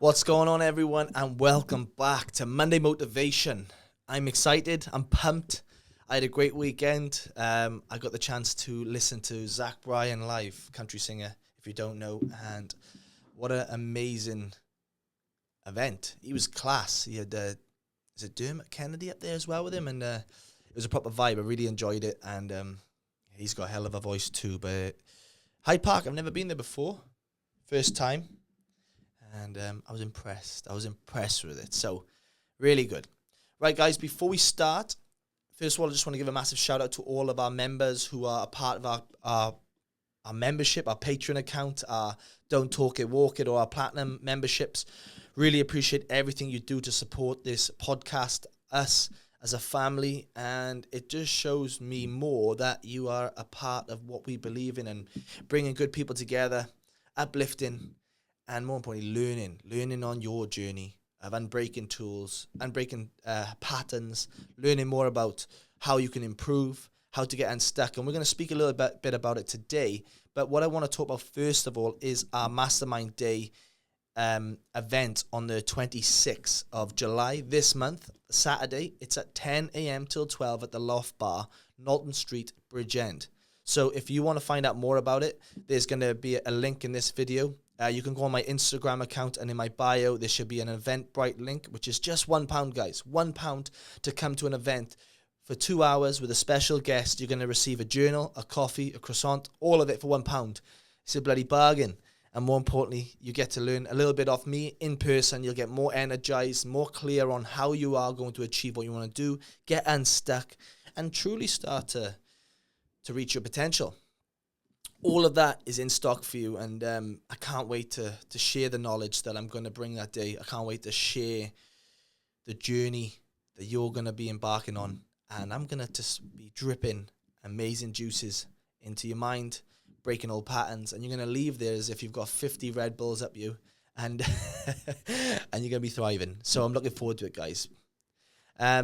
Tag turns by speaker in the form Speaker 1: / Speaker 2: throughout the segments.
Speaker 1: What's going on, everyone, and welcome back to Monday Motivation. I'm excited. I'm pumped. I had a great weekend. I got the chance to listen to Zach Bryan live, country singer, if you don't know, and what an amazing event. He was class. He had, is it Dermot Kennedy up there as well with him? And it was a proper vibe. I really enjoyed it, and he's got a hell of a voice too. But Hyde Park, I've never been there before. First time. And I was impressed. I was impressed with it. So, really good. Right, guys, before we start, first of all, I just want to give a massive shout out to all of our members who are a part of our membership, our Patreon account, our Don't Talk It, Walk It, or our Platinum memberships. Really appreciate everything you do to support this podcast, us as a family. And it just shows me more that you are a part of what we believe in and bringing good people together, uplifting, and more importantly, learning on your journey of unbreaking tools, unbreaking patterns, learning more about how you can improve, how to get unstuck. And we're going to speak a little bit about it today. But what I want to talk about first of all is our Mastermind Day event on the 26th of July this month, Saturday. It's at 10 a.m. till 12 at the Loft Bar, Knowlton Street, Bridgend. So if you want to find out more about it, there's going to be a link in this video. You can go on my Instagram account, and in my bio, there should be an Eventbrite link, which is just £1, guys. £1 to come to an event for 2 hours with a special guest. You're going to receive a journal, a coffee, a croissant, all of it for £1. It's a bloody bargain. And more importantly, you get to learn a little bit off me in person. You'll get more energized, more clear on how you are going to achieve what you want to do, get unstuck, and truly start to reach your potential. All of that is in stock for you, and I can't wait to share the knowledge that I'm going to bring that day. I can't wait to share the journey that you're going to be embarking on, and I'm going to just be dripping amazing juices into your mind, breaking old patterns, and you're going to leave there as if you've got 50 Red Bulls up you, and and you're going to be thriving. So I'm looking forward to it, guys.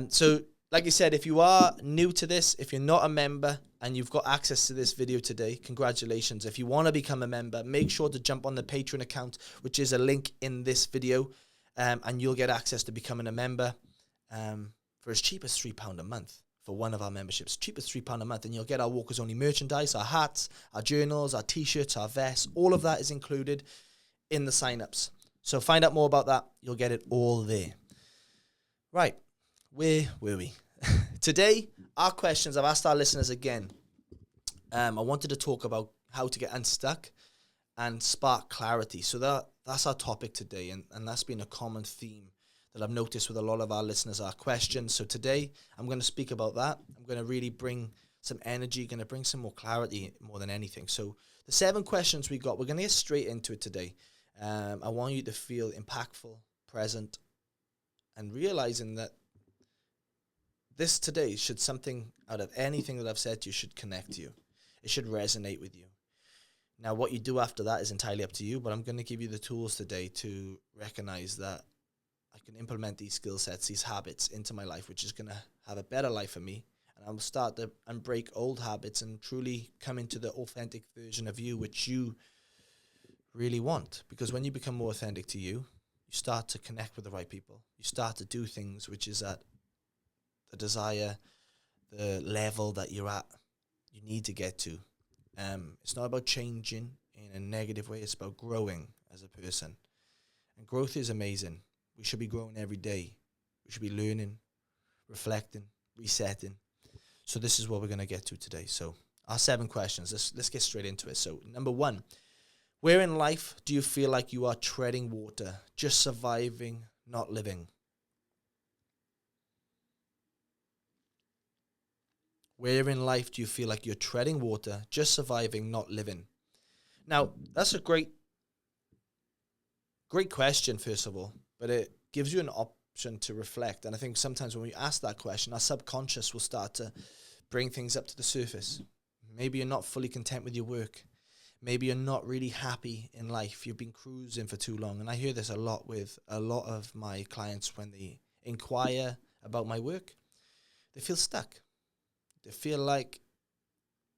Speaker 1: So like I said, if you are new to this, if you're not a member and you've got access to this video today, congratulations. If you want to become a member, make sure to jump on the Patreon account, which is a link in this video, and you'll get access to becoming a member for as cheap as £3 a month for one of our memberships. Cheap as £3 a month, and you'll get our Walkers Only merchandise, our hats, our journals, our t-shirts, our vests. All of that is included in the sign-ups. So find out more about that. You'll get it all there. Right. Where were we? Today, our questions, I've asked our listeners again. I wanted to talk about how to get unstuck and spark clarity. So that's our topic today, and that's been a common theme that I've noticed with a lot of our listeners, our questions. So today, I'm going to speak about that. I'm going to really bring some energy, going to bring some more clarity more than anything. So the 7 questions we got, we're going to get straight into it today. I want you to feel impactful, present, and realizing that this today should something out of anything that I've said to you should connect to you. It should resonate with you. Now, what you do after that is entirely up to you, but I'm going to give you the tools today to recognize that I can implement these skill sets, these habits into my life, which is going to have a better life for me. And I'll start to unbreak old habits and truly come into the authentic version of you, which you really want. Because when you become more authentic to you, you start to connect with the right people. You start to do things which is at the desire, the level that you're at, you need to get to. It's not about changing in a negative way. It's about growing as a person. And growth is amazing. We should be growing every day. We should be learning, reflecting, resetting. So this is what we're going to get to today. So our 7 questions. Let's get straight into it. So number 1, where in life do you feel like you are treading water, just surviving, not living? Where in life do you feel like you're treading water, just surviving, not living? Now, that's a great question, first of all, but it gives you an option to reflect. And I think sometimes when we ask that question, our subconscious will start to bring things up to the surface. Maybe you're not fully content with your work. Maybe you're not really happy in life. You've been cruising for too long. And I hear this a lot with a lot of my clients when they inquire about my work. They feel stuck. They feel like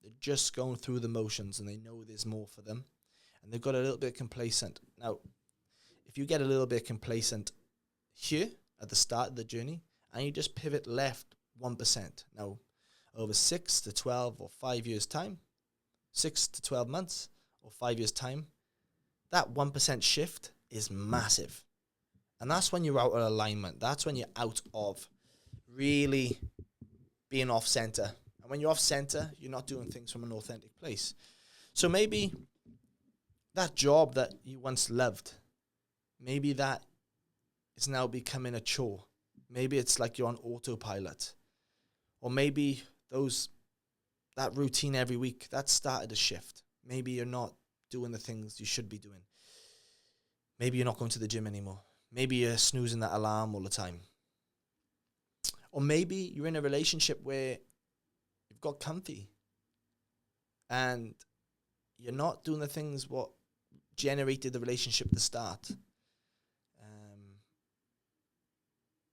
Speaker 1: they're just going through the motions and they know there's more for them. And they've got a little bit complacent. Now, if you get a little bit complacent here at the start of the journey and you just pivot left 1%. Now, over 6 to 12 or 5 years' time, 6 to 12 months or 5 years' time, that 1% shift is massive. And that's when you're out of alignment. That's when you're out of really being off center. And when you're off center, you're not doing things from an authentic place. So maybe that job that you once loved, maybe that is now becoming a chore. Maybe it's like you're on autopilot. Or maybe that routine every week, that started to shift. Maybe you're not doing the things you should be doing. Maybe you're not going to the gym anymore. Maybe you're snoozing that alarm all the time. Or maybe you're in a relationship where you've got comfy and you're not doing the things what generated the relationship at the start.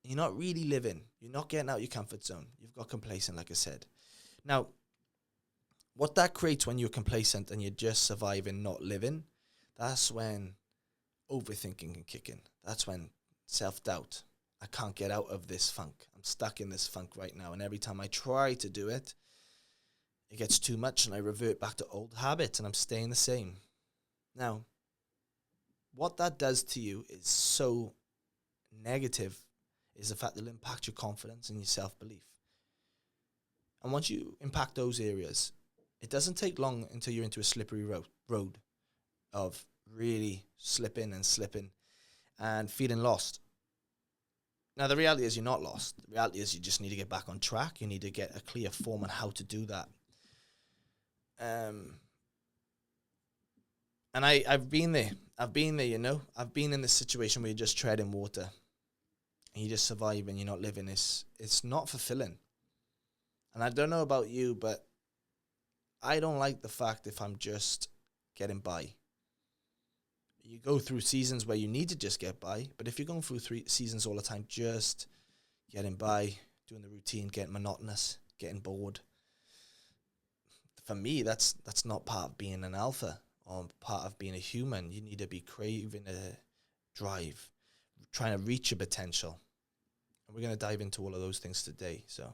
Speaker 1: You're not really living. You're not getting out of your comfort zone. You've got complacent, like I said. Now, what that creates when you're complacent and you're just surviving, not living, that's when overthinking can kick in. That's when self-doubt. I can't get out of this funk. I'm stuck in this funk right now. And every time I try to do it, it gets too much and I revert back to old habits and I'm staying the same. Now, what that does to you is so negative, is the fact that it'll impact your confidence and your self-belief. And once you impact those areas, it doesn't take long until you're into a slippery road of really slipping and feeling lost. Now, the reality is you're not lost. The reality is you just need to get back on track. You need to get a clear form on how to do that. And I've been there. I've been in this situation where you're just treading water. And you just survive and you're not living. It's not fulfilling. And I don't know about you, but I don't like the fact if I'm just getting by. You go through seasons where you need to just get by, but if you're going through 3 seasons all the time, just getting by, doing the routine, getting monotonous, getting bored, for me, that's not part of being an alpha or part of being a human. You need to be craving a drive, trying to reach your potential. And we're going to dive into all of those things today. So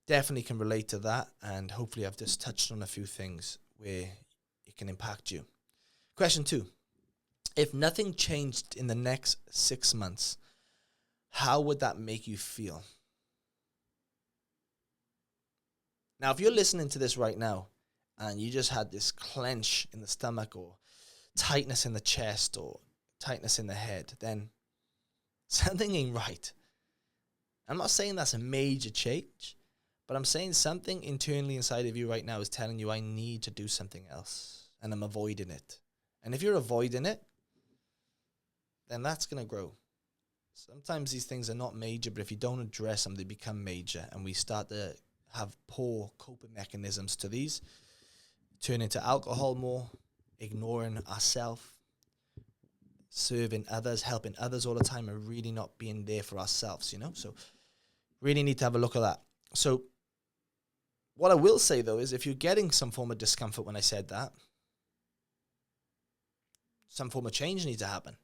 Speaker 1: definitely can relate to that. And hopefully I've just touched on a few things where it can impact you. Question 2. If nothing changed in the next 6 months, how would that make you feel? Now, if you're listening to this right now and you just had this clench in the stomach or tightness in the chest or tightness in the head, then something ain't right. I'm not saying that's a major change, but I'm saying something internally inside of you right now is telling you I need to do something else, and I'm avoiding it. And if you're avoiding it, then that's going to grow. Sometimes these things are not major, but if you don't address them, they become major, and we start to have poor coping mechanisms to these, turn into alcohol more, ignoring ourselves, serving others, helping others all the time, and really not being there for ourselves, So really need to have a look at that. So what I will say, though, is if you're getting some form of discomfort when I said that, some form of change needs to happen.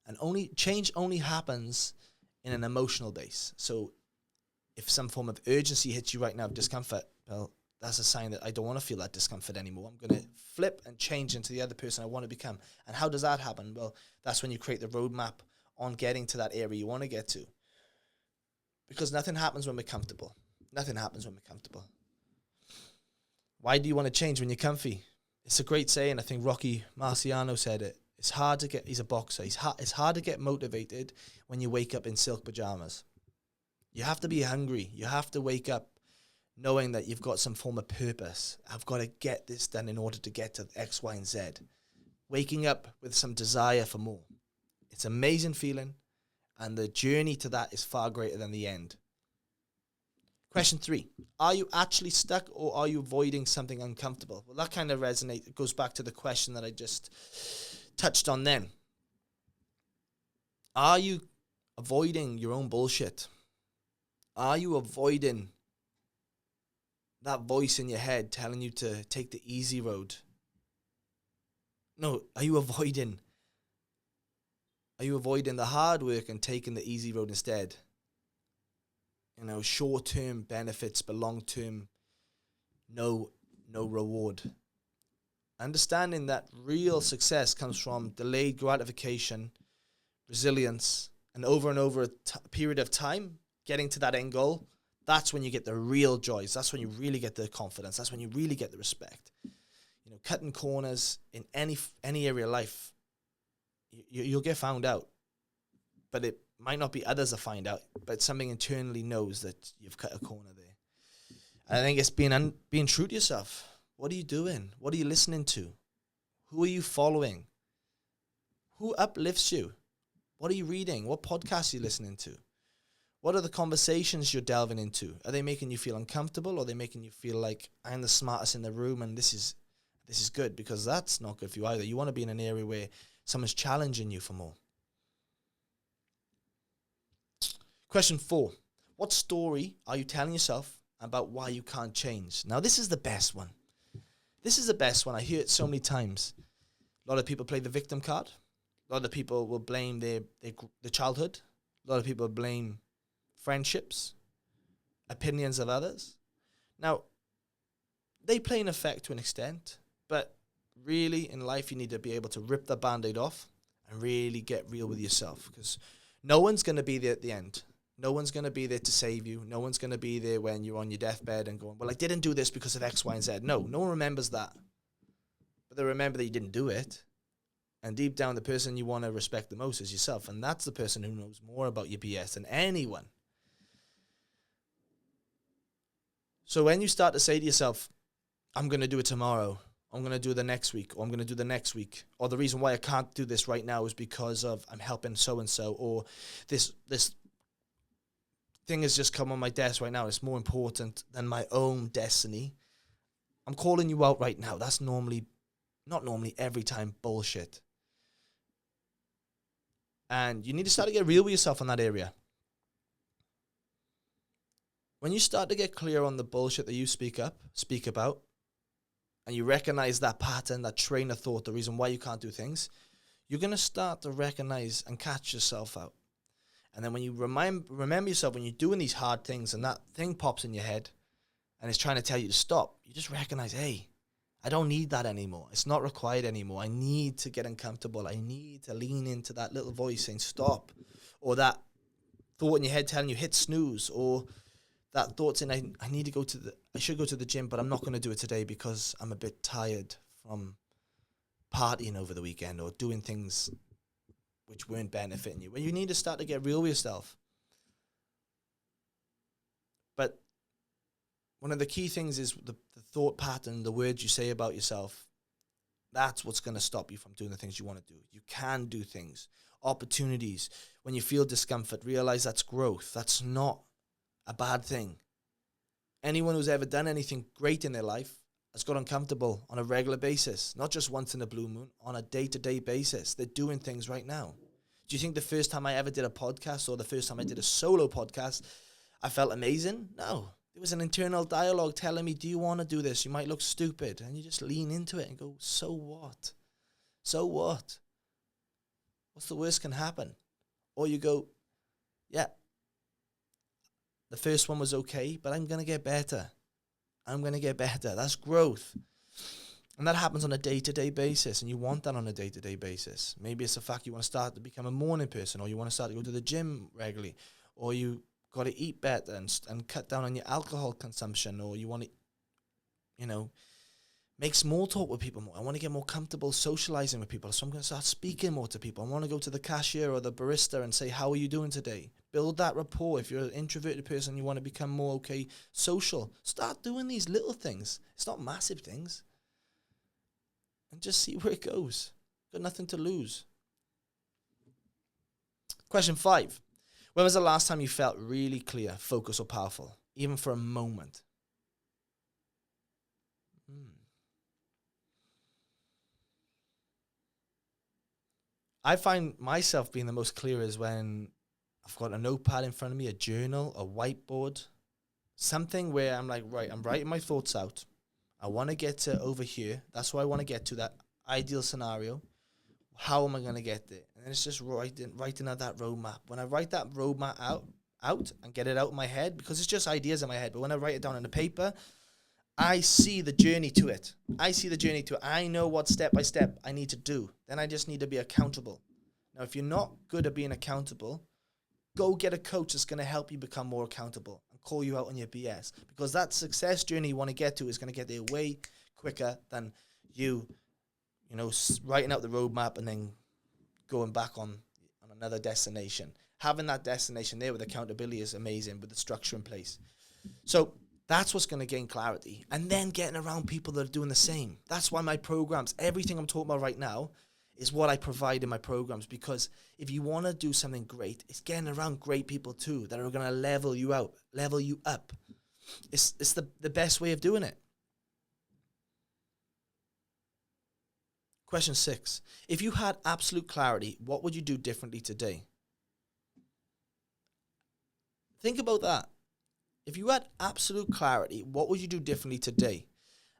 Speaker 1: And change only happens in an emotional base. So if some form of urgency hits you right now of discomfort, well, that's a sign that I don't want to feel that discomfort anymore. I'm going to flip and change into the other person I want to become. And how does that happen? Well, that's when you create the roadmap on getting to that area you want to get to. Because nothing happens when we're comfortable. Nothing happens when we're comfortable. Why do you want to change when you're comfy? It's a great saying. I think Rocky Marciano said it. It's hard to get, he's a boxer. It's hard to get motivated when you wake up in silk pajamas. You have to be hungry. You have to wake up knowing that you've got some form of purpose. I've got to get this done in order to get to X, Y, and Z. Waking up with some desire for more. It's an amazing feeling, and the journey to that is far greater than the end. Question 3. Are you actually stuck, or are you avoiding something uncomfortable? Well, that kind of resonates. It goes back to the question that I just touched on then. Are you avoiding your own bullshit? Are you avoiding that voice in your head telling you to take the easy road? No, are you avoiding Are you avoiding the hard work and taking the easy road instead? Short-term benefits, but long-term, no reward. Understanding that real success comes from delayed gratification, resilience, and over a period of time, getting to that end goal. That's when you get the real joys. That's when you really get the confidence. That's when you really get the respect. Cutting corners in any area of life, you'll get found out. But it might not be others that find out, but something internally knows that you've cut a corner there. And I think it's being true to yourself. What are you doing? What are you listening to? Who are you following? Who uplifts you? What are you reading? What podcasts are you listening to? What are the conversations you're delving into? Are they making you feel uncomfortable, or are they making you feel like I'm the smartest in the room and this is good? Because that's not good for you either. You want to be in an area where someone's challenging you for more. Question 4. What story are you telling yourself about why you can't change? Now, this is the best one. This is the best one. I hear it so many times. A lot of people play the victim card. A lot of people will blame their childhood. A lot of people blame friendships, opinions of others. Now, they play an effect to an extent, but really in life you need to be able to rip the Band-Aid off and really get real with yourself, because no one's going to be there at the end. No one's going to be there to save you. No one's going to be there when you're on your deathbed and going, well, I didn't do this because of X, Y, and Z. No one remembers that. But they remember that you didn't do it. And deep down, the person you want to respect the most is yourself. And that's the person who knows more about your BS than anyone. So when you start to say to yourself, I'm going to do it tomorrow, I'm going to do it the next week, or I'm going to do the next week, or the reason why I can't do this right now is because of I'm helping so-and-so, or this thing has just come on my desk right now. It's more important than my own destiny. I'm calling you out right now. That's not normally every time bullshit. And you need to start to get real with yourself in that area. When you start to get clear on the bullshit that you speak about, and you recognize that pattern, that train of thought, the reason why you can't do things, you're going to start to recognize and catch yourself out. And then when you remember yourself when you're doing these hard things and that thing pops in your head and it's trying to tell you to stop, you just recognize, hey, I don't need that anymore. It's not required anymore. I need to get uncomfortable. I need to lean into that little voice saying stop, or that thought in your head telling you hit snooze, or that thought saying I should go to the gym, but I'm not going to do it today because I'm a bit tired from partying over the weekend or doing things which weren't benefiting you. Well, you need to start to get real with yourself. But one of the key things is the thought pattern, the words you say about yourself. That's what's going to stop you from doing the things you want to do. You can do things, opportunities. When you feel discomfort, realize that's growth. That's not a bad thing. Anyone who's ever done anything great in their life has got uncomfortable on a regular basis, not just once in a blue moon, on a day-to-day basis. They're doing things right now. Do you think the first time I ever did a podcast, or the first time I did a solo podcast, I felt amazing? No. There was an internal dialogue telling me, do you want to do this? You might look stupid. And you just lean into it and go, so what? So what? What's the worst can happen? Or you go, yeah, the first one was okay, but I'm going to get better. I'm going to get better. That's growth. And that happens on a day-to-day basis, and you want that on a day-to-day basis. Maybe it's the fact you want to start to become a morning person, or you want to start to go to the gym regularly, or you got to eat better and cut down on your alcohol consumption, or you want to, make small talk with people more. I want to get more comfortable socializing with people, so I'm going to start speaking more to people. I want to go to the cashier or the barista and say, how are you doing today? Build that rapport. If you're an introverted person, you want to become more social. Start doing these little things. It's not massive things. And just see where it goes. Got nothing to lose. Question 5. When was the last time you felt really clear, focused, or powerful? Even for a moment? I find myself being the most clear is when I've got a notepad in front of me, a journal, a whiteboard, something where I'm like, right, I'm writing my thoughts out. I want to get to over here. That's where I want to get to, that ideal scenario. How am I going to get there? And it's just writing out that roadmap. When I write that roadmap out and get it out of my head, because it's just ideas in my head, but when I write it down on the paper, I see the journey to it. I know what step by step I need to do. Then I just need to be accountable. Now, if you're not good at being accountable, go get a coach that's going to help you become more accountable and call you out on your BS, because that success journey you want to get to is going to get there way quicker than you writing out the roadmap and then going back on another destination. Having that destination there with accountability is amazing, with the structure in place. So that's what's going to gain clarity. And then getting around people that are doing the same. That's why my programs, everything I'm talking about right now, is what I provide in my programs, because if you want to do something great, it's getting around great people too that are going to level you up. It's the best way of doing it. Question 6. If you had absolute clarity, what would you do differently today? Think about that. If you had absolute clarity, what would you do differently today?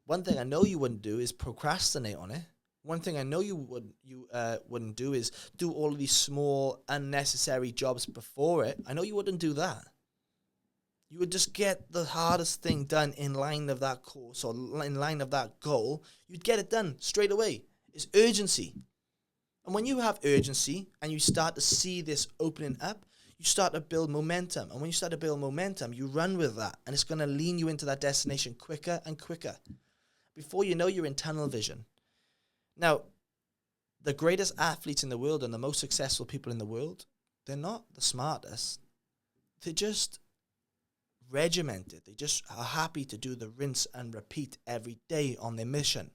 Speaker 1: One thing I know you wouldn't do is procrastinate on it. One thing I know you wouldn't do is do all of these small, unnecessary jobs before it. I know you wouldn't do that. You would just get the hardest thing done in line of that course or in line of that goal. You'd get it done straight away. It's urgency. And when you have urgency and you start to see this opening up, you start to build momentum. And when you start to build momentum, you run with that. And it's going to lean you into that destination quicker and quicker. Before you know, you're in tunnel vision. Now, the greatest athletes in the world and the most successful people in the world, they're not the smartest. They're just regimented. They just are happy to do the rinse and repeat every day on their mission.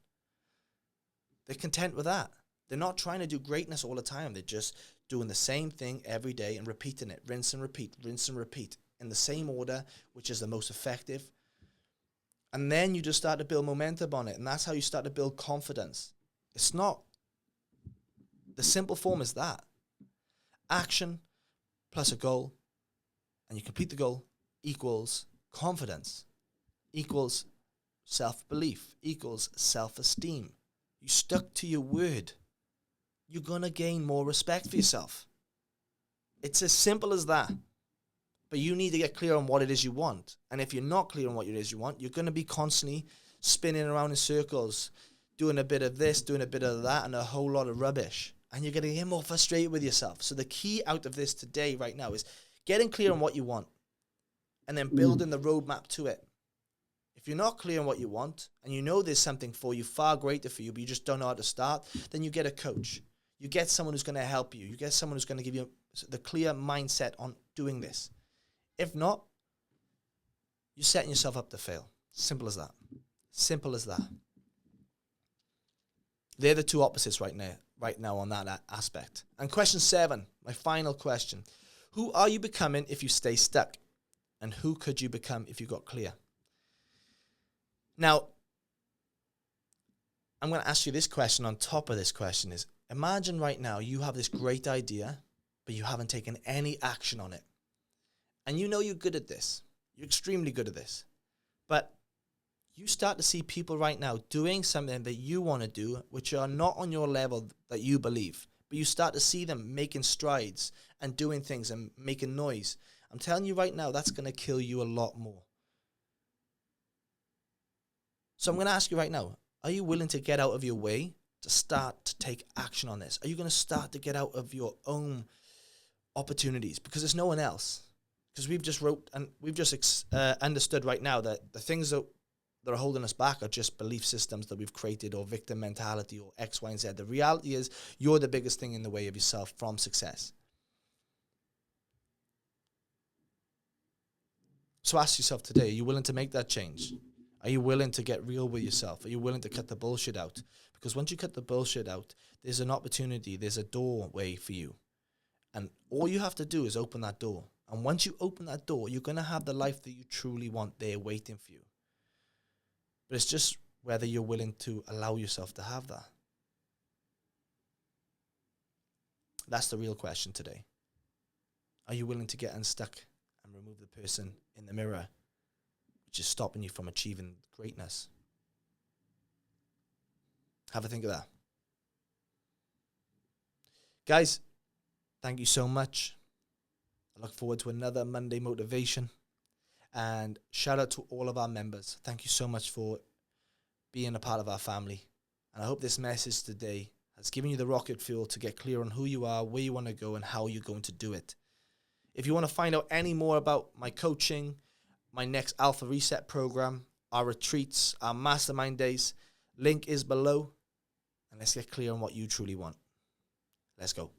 Speaker 1: They're content with that. They're not trying to do greatness all the time. They're just doing the same thing every day and repeating it. Rinse and repeat in the same order, which is the most effective. And then you just start to build momentum on it. And that's how you start to build confidence. It's not, the simple form is that. Action plus a goal, and you complete the goal, equals confidence, equals self-belief, equals self-esteem. You stuck to your word. You're going to gain more respect for yourself. It's as simple as that. But you need to get clear on what it is you want. And if you're not clear on what it is you want, you're going to be constantly spinning around in circles, doing a bit of this, doing a bit of that, and a whole lot of rubbish. And you're going to get more frustrated with yourself. So the key out of this today, right now, is getting clear on what you want and then building the roadmap to it. If you're not clear on what you want and you know there's something for you far greater for you, but you just don't know how to start, then you get a coach. You get someone who's going to help you. You get someone who's going to give you the clear mindset on doing this. If not, you're setting yourself up to fail. Simple as that. Simple as that. They're the two opposites right now on that aspect. And question 7, my final question. Who are you becoming if you stay stuck? And who could you become if you got clear? Now, I'm going to ask you this question on top of this question is, imagine right now you have this great idea, but you haven't taken any action on it. And you know you're good at this. You're extremely good at this. But you start to see people right now doing something that you want to do, which are not on your level that you believe. But you start to see them making strides and doing things and making noise. I'm telling you right now, that's going to kill you a lot more. So I'm going to ask you right now, are you willing to get out of your way to start to take action on this? Are you going to start to get out of your own opportunities? Because there's no one else. Because we've just understood right now that the things that are holding us back are just belief systems that we've created, or victim mentality, or X, Y, and Z. The reality is you're the biggest thing in the way of yourself from success. So ask yourself today, are you willing to make that change? Are you willing to get real with yourself? Are you willing to cut the bullshit out? Because once you cut the bullshit out, there's an opportunity, there's a doorway for you. And all you have to do is open that door. And once you open that door, you're going to have the life that you truly want there waiting for you. But it's just whether you're willing to allow yourself to have that. That's the real question today. Are you willing to get unstuck and remove the person in the mirror, which is stopping you from achieving greatness? Have a think of that. Guys, thank you so much. I look forward to another Monday Motivation. And shout out to all of our members. Thank you so much for being a part of our family. And I hope this message today has given you the rocket fuel to get clear on who you are, where you want to go, and how you're going to do it. If you want to find out any more about my coaching, my next Alpha Reset program, our retreats, our mastermind days, link is below. And let's get clear on what you truly want. Let's go.